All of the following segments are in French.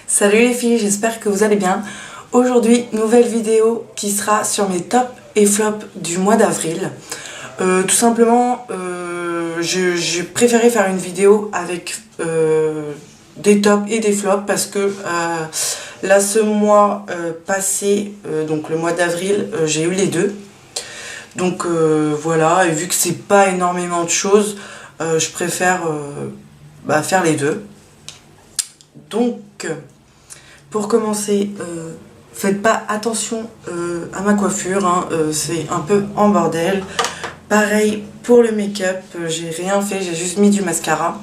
Salut les filles, j'espère que vous allez bien. Aujourd'hui, nouvelle vidéo qui sera sur mes tops et flops du mois d'avril. Tout simplement, j'ai préféré faire une vidéo avec des tops et des flops parce que là, ce mois passé, donc le mois d'avril, j'ai eu les deux. Donc voilà, et vu que c'est pas énormément de choses, je préfère faire les deux. Donc, pour commencer, faites pas attention à ma coiffure, hein, c'est un peu en bordel. Pareil pour le make-up, j'ai rien fait, j'ai juste mis du mascara.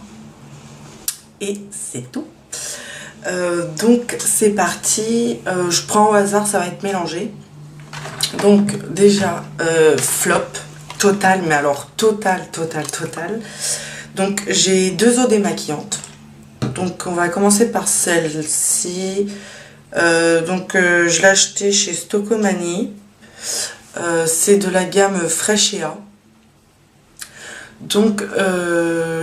Et c'est tout. Donc c'est parti, je prends au hasard, ça va être mélangé. Donc déjà, flop, total, mais alors total. Donc j'ai deux eaux démaquillantes. Donc on va commencer par celle-ci. Je l'ai acheté chez Stocomanie. C'est de la gamme Fresh&A. Donc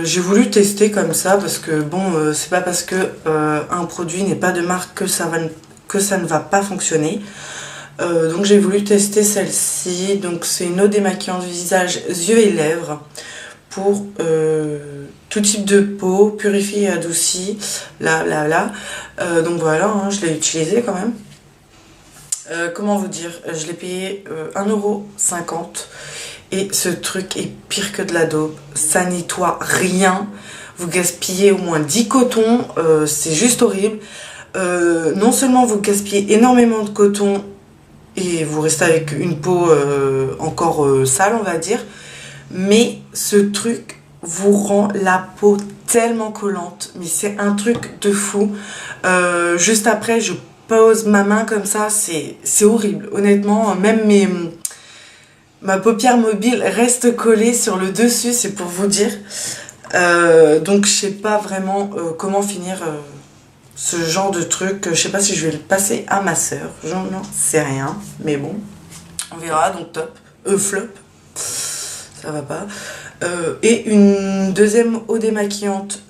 j'ai voulu tester comme ça parce que bon, c'est pas parce que un produit n'est pas de marque que ça ne va pas fonctionner. Donc j'ai voulu tester celle-ci. Donc c'est une eau démaquillante visage, yeux et lèvres pour tout type de peau, purifiée et adoucie, donc voilà, hein, je l'ai utilisé quand même. Comment vous dire, je l'ai payé 1,50 € et ce truc est pire que de la dope, ça nettoie rien, vous gaspillez au moins 10 cotons, c'est juste horrible. Non seulement vous gaspillez énormément de coton et vous restez avec une peau encore sale, on va dire, mais ce truc vous rend la peau tellement collante, mais c'est un truc de fou. Juste après, je pose ma main comme ça, c'est horrible. Honnêtement, même ma paupière mobile reste collée sur le dessus, c'est pour vous dire. Donc je sais pas vraiment comment finir ce genre de truc. Je sais pas si je vais le passer à ma soeur, j'en sais rien, mais bon, on verra. Donc top, flop. Ça va pas. Et une deuxième eau démaquillante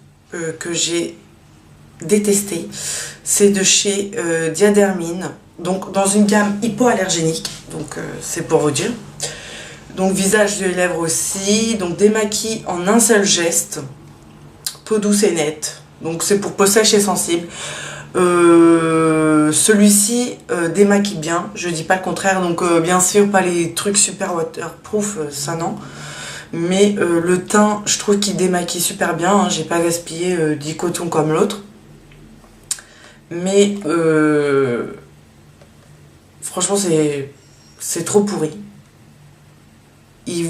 que j'ai détestée, c'est de chez Diadermine, donc dans une gamme hypoallergénique, donc c'est pour vous dire. Donc visage, yeux et lèvres aussi, donc démaquille en un seul geste, peau douce et nette, donc c'est pour peau sèche et sensible. Celui-ci démaquille bien, je dis pas le contraire, donc bien sûr pas les trucs super waterproof, ça non, mais le teint je trouve qu'il démaquille super bien, hein, j'ai pas gaspillé 10 cotons comme l'autre, mais franchement c'est trop pourri.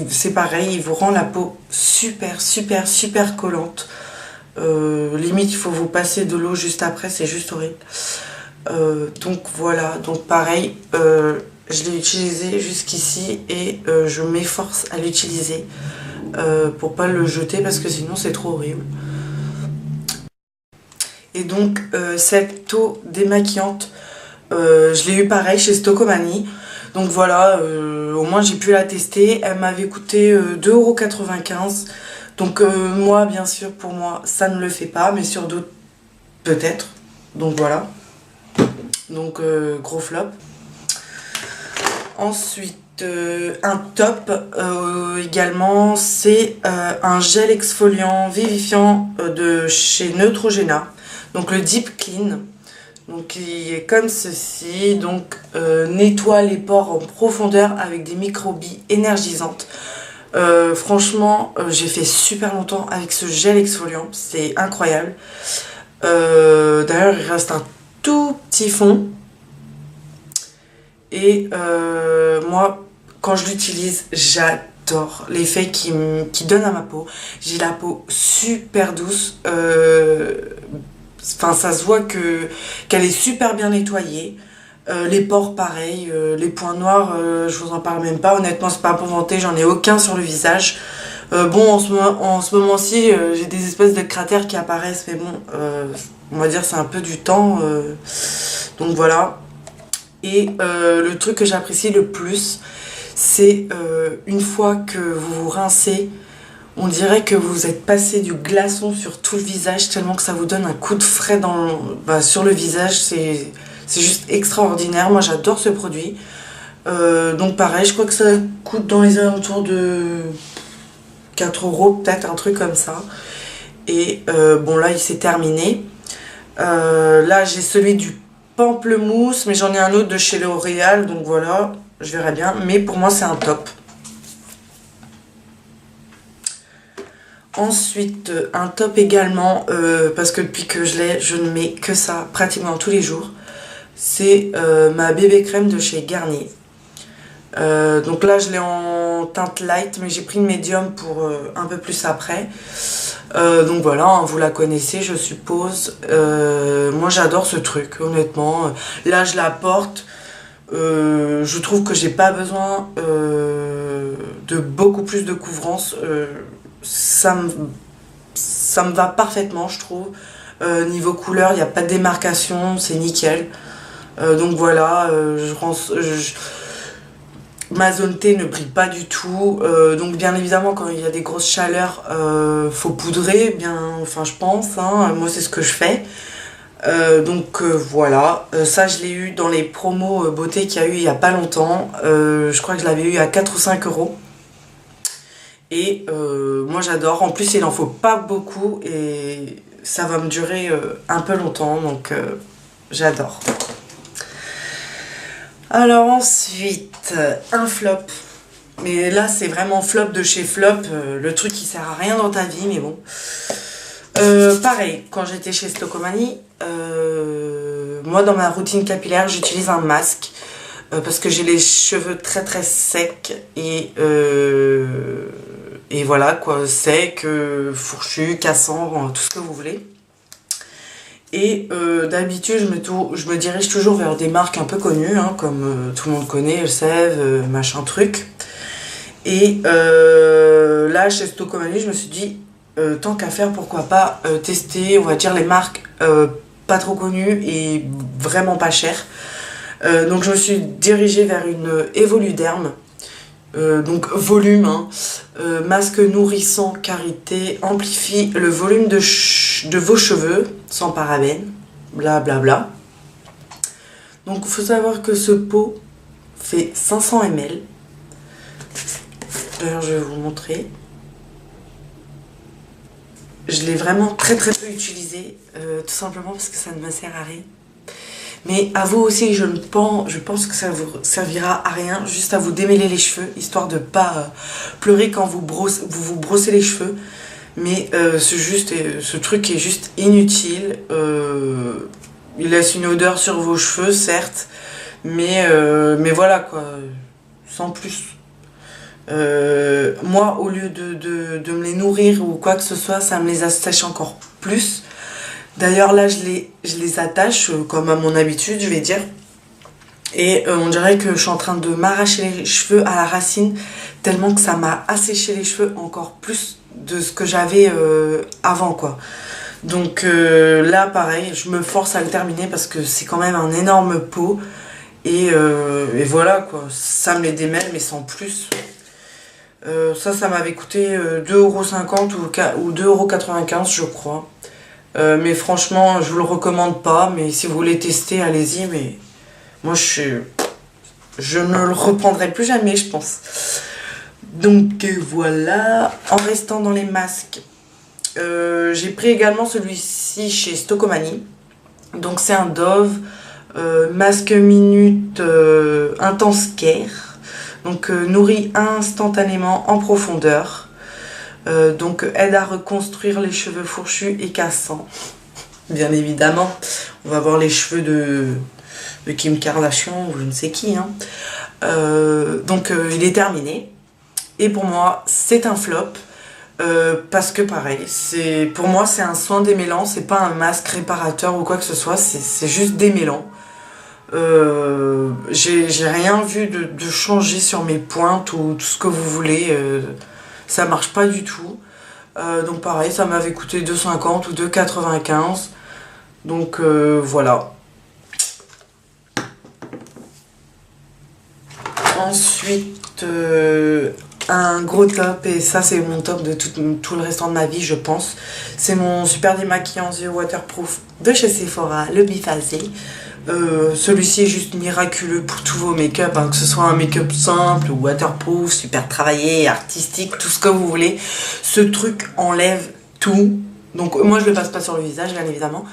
C'est pareil, il vous rend la peau super collante. Limite il faut vous passer de l'eau juste après, c'est juste horrible. Donc voilà, donc pareil, je l'ai utilisé jusqu'ici et je m'efforce à l'utiliser pour pas le jeter parce que sinon c'est trop horrible. Et donc cette eau démaquillante, je l'ai eu pareil chez Stocomanie. Donc voilà, au moins j'ai pu la tester. Elle m'avait coûté 2,95 €. Donc moi, bien sûr, pour moi, ça ne le fait pas, mais sur d'autres, peut-être. Donc voilà. Donc gros flop. Ensuite, un top également, c'est un gel exfoliant vivifiant de chez Neutrogena. Donc le Deep Clean. Donc il est comme ceci, donc nettoie les pores en profondeur avec des microbilles énergisantes. Franchement, j'ai fait super longtemps avec ce gel exfoliant, c'est incroyable. D'ailleurs, il reste un tout petit fond. Et moi, quand je l'utilise, j'adore l'effet qu'il donne à ma peau. J'ai la peau super douce. Enfin, ça se voit qu'elle est super bien nettoyée. Les pores pareil, les points noirs, je vous en parle même pas. Honnêtement, c'est pas pour vanter, j'en ai aucun sur le visage. Bon, en ce moment-ci, j'ai des espèces de cratères qui apparaissent, mais bon, on va dire c'est un peu du temps. Donc voilà. Et le truc que j'apprécie le plus, c'est une fois que vous vous rincez, On dirait que vous êtes passé du glaçon sur tout le visage tellement que ça vous donne un coup de frais sur le visage. C'est juste extraordinaire. Moi j'adore ce produit. Donc pareil, je crois que ça coûte dans les alentours de 4 euros, peut-être un truc comme ça. Et bon là il s'est terminé. Là j'ai celui du pamplemousse, mais j'en ai un autre de chez L'Oréal, donc voilà, je verrai bien. Mais pour moi c'est un top. Ensuite, un top également, parce que depuis que je l'ai, je ne mets que ça pratiquement tous les jours. C'est ma bébé crème de chez Garnier. Donc là, je l'ai en teinte light, mais j'ai pris une médium pour un peu plus après. Donc voilà, hein, vous la connaissez, je suppose. Moi, j'adore ce truc, honnêtement. Là, je la porte. Je trouve que j'ai pas besoin de beaucoup plus de couvrance. Ça me va parfaitement, je trouve. Niveau couleur, il n'y a pas de démarcation, c'est nickel. Donc voilà, ma zone T ne brille pas du tout. Donc bien évidemment, quand il y a des grosses chaleurs, faut poudrer, enfin je pense. Hein, moi c'est ce que je fais. Donc voilà, ça je l'ai eu dans les promos beauté qu'il y a eu il n'y a pas longtemps. Je crois que je l'avais eu à 4 ou 5 euros. Et moi j'adore, en plus il en faut pas beaucoup et ça va me durer un peu longtemps, donc j'adore. Alors ensuite, un flop. Mais là c'est vraiment flop de chez flop, le truc qui sert à rien dans ta vie, mais bon. Pareil, quand j'étais chez Stocomanie, moi dans ma routine capillaire j'utilise un masque. Parce que j'ai les cheveux très très secs et voilà quoi, sec, fourchu, cassant, tout ce que vous voulez. Et d'habitude je me dirige toujours vers des marques un peu connues, hein, comme tout le monde connaît, Elseve, machin truc. Et là chez Stocomanie je me suis dit, tant qu'à faire, pourquoi pas tester, on va dire, les marques pas trop connues et vraiment pas chères. Donc je me suis dirigée vers une Evoluderm, donc volume, hein, masque nourrissant karité, amplifie le volume de vos cheveux sans parabènes, blablabla. Bla bla. Donc il faut savoir que ce pot fait 500 ml. D'ailleurs je vais vous montrer. Je l'ai vraiment très très peu utilisé, tout simplement parce que ça ne me sert à rien. Mais à vous aussi, je pense que ça vous servira à rien, juste à vous démêler les cheveux, histoire de pas pleurer quand vous vous brossez les cheveux. Mais ce truc est juste inutile. Il laisse une odeur sur vos cheveux, certes, mais voilà quoi, sans plus. Moi, au lieu de me les nourrir ou quoi que ce soit, ça me les assèche encore plus. D'ailleurs là je les attache comme à mon habitude, je vais dire. Et on dirait que je suis en train de m'arracher les cheveux à la racine, tellement que ça m'a asséché les cheveux encore plus de ce que j'avais avant quoi. Donc là pareil, je me force à le terminer parce que c'est quand même un énorme pot. Et voilà quoi, ça me les démêle mais sans plus. Ça m'avait coûté 2,50 € ou 2,95 € je crois. Mais franchement, je vous le recommande pas. Mais si vous voulez tester, allez-y. Mais moi, je ne le reprendrai plus jamais, je pense. Donc voilà. En restant dans les masques, j'ai pris également celui-ci chez Stocomanie. Donc c'est un Dove masque minute intense care. Donc nourrit instantanément en profondeur. Donc aide à reconstruire les cheveux fourchus et cassants. Bien évidemment, on va voir les cheveux de Kim Kardashian ou je ne sais qui. Hein. Donc il est terminé. Et pour moi, c'est un flop. Parce que pareil, pour moi c'est un soin démêlant, c'est pas un masque réparateur ou quoi que ce soit, c'est juste démêlant. J'ai rien vu de changer sur mes pointes ou tout ce que vous voulez. Ça marche pas du tout. Donc pareil, ça m'avait coûté 2,50 ou 2,95. Donc voilà. Ensuite, un gros top, et ça c'est mon top de tout le restant de ma vie je pense. C'est mon super démaquillant yeux waterproof de chez Sephora, le biphasé. Celui-ci est juste miraculeux pour tous vos make-up, hein, que ce soit un make-up simple ou waterproof, super travaillé, artistique, tout ce que vous voulez. Ce truc enlève tout. Donc moi je le passe pas sur le visage bien évidemment.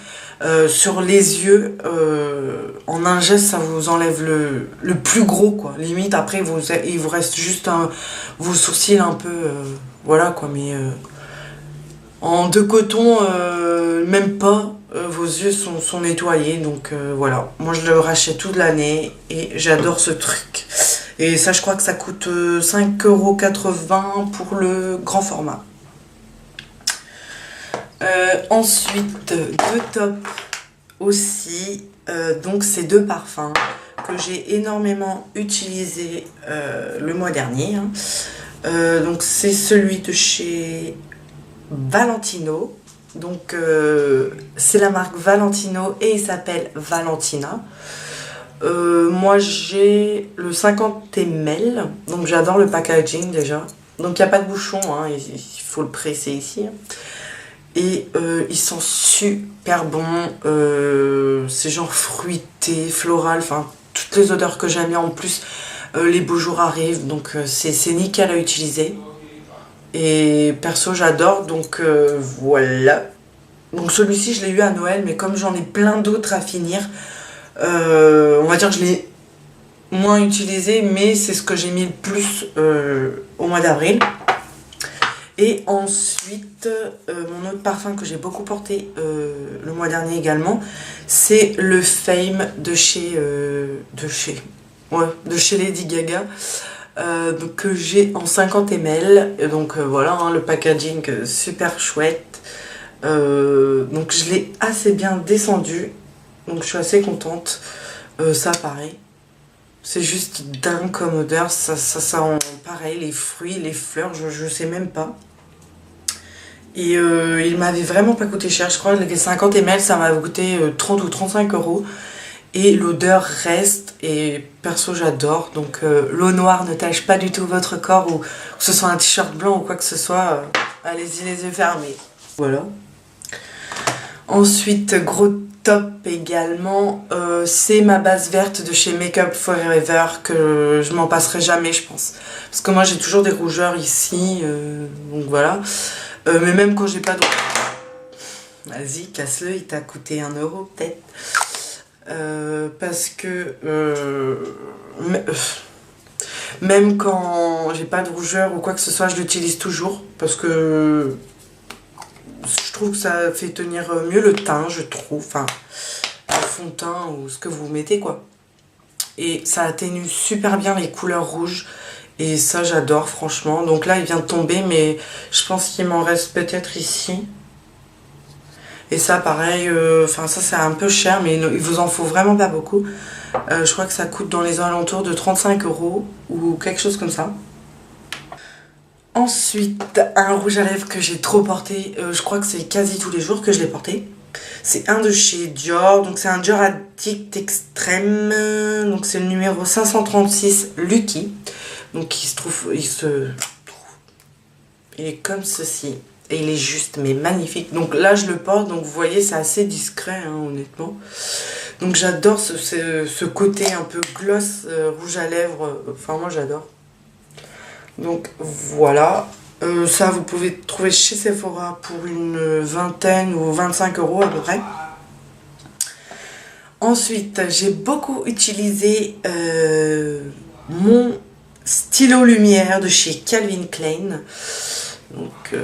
Sur les yeux, en un geste ça vous enlève le plus gros quoi. Limite après il vous reste juste vos sourcils un peu, voilà quoi, mais en deux cotons, même pas. Vos yeux sont nettoyés, donc voilà. Moi je le rachète toute l'année et j'adore ce truc. Et ça je crois que ça coûte 5,80 € pour le grand format. Ensuite, deux tops aussi. Donc c'est deux parfums que j'ai énormément utilisé le mois dernier. Hein. Donc c'est celui de chez Valentino. Donc c'est la marque Valentino et il s'appelle Valentina. Moi j'ai le 50 ml, donc j'adore le packaging déjà. Donc il n'y a pas de bouchon, hein, il faut le presser ici. Et ils sont super bons, c'est genre fruité, floral, enfin toutes les odeurs que j'aime bien. En plus les beaux jours arrivent, donc c'est nickel à utiliser. Et perso j'adore, donc voilà. Donc celui-ci je l'ai eu à Noël, mais comme j'en ai plein d'autres à finir, on va dire que je l'ai moins utilisé, mais c'est ce que j'ai mis le plus au mois d'avril. Et ensuite, mon autre parfum que j'ai beaucoup porté le mois dernier également, c'est le Fame de chez Lady Gaga. Donc, que j'ai en 50 ml. Et donc voilà, hein, le packaging super chouette. Donc je l'ai assez bien descendu. Donc je suis assez contente. Ça pareil. C'est juste dingue comme odeur. Ça sent pareil, les fruits, les fleurs, je sais même pas. Et il m'avait vraiment pas coûté cher. Je crois que les 50 ml ça m'a coûté 30 ou 35 €. Et l'odeur reste, et perso j'adore. Donc l'eau noire ne tâche pas du tout votre corps, ou que ce soit un t-shirt blanc ou quoi que ce soit, allez-y les yeux fermés. Voilà. Ensuite, gros top également, c'est ma base verte de chez Make Up Forever, que je m'en passerai jamais je pense. Parce que moi j'ai toujours des rougeurs ici, donc voilà. Mais même quand j'ai pas de... Vas-y, casse-le, il t'a coûté 1 € peut-être. Parce que même quand j'ai pas de rougeur ou quoi que ce soit, je l'utilise toujours parce que je trouve que ça fait tenir mieux le teint, je trouve, enfin le fond de teint ou ce que vous mettez quoi. Et ça atténue super bien les couleurs rouges et ça j'adore franchement. Donc là il vient de tomber, mais je pense qu'il m'en reste peut-être ici. Et ça pareil, enfin ça c'est un peu cher, mais il vous en faut vraiment pas beaucoup. Je crois que ça coûte dans les alentours de 35 € ou quelque chose comme ça. Ensuite, un rouge à lèvres que j'ai trop porté, je crois que c'est quasi tous les jours que je l'ai porté. C'est un de chez Dior, donc c'est un Dior Addict Extrême, donc c'est le numéro 536 Lucky. Donc il est comme ceci. Et il est juste, mais magnifique. Donc là, je le porte, donc vous voyez, c'est assez discret, hein, honnêtement. Donc j'adore ce côté un peu gloss, rouge à lèvres. Enfin, moi, j'adore. Donc voilà. Ça, vous pouvez trouver chez Sephora pour une vingtaine ou 25 € à peu près. Ensuite, j'ai beaucoup utilisé mon stylo lumière de chez Calvin Klein. Donc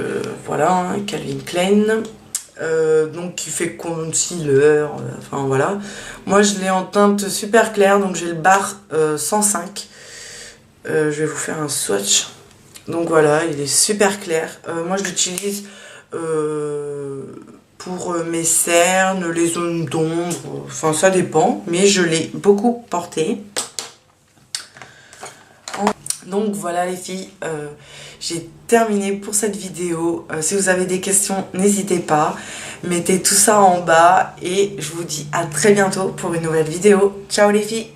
voilà, hein, Calvin Klein, donc qui fait concealer, enfin voilà. Moi je l'ai en teinte super claire, donc j'ai le bar 105. Je vais vous faire un swatch. Donc voilà, il est super clair. Moi je l'utilise pour mes cernes, les zones d'ombre, enfin ça dépend, mais je l'ai beaucoup porté. Donc voilà les filles, j'ai terminé pour cette vidéo. Si vous avez des questions, n'hésitez pas. Mettez tout ça en bas et je vous dis à très bientôt pour une nouvelle vidéo. Ciao les filles!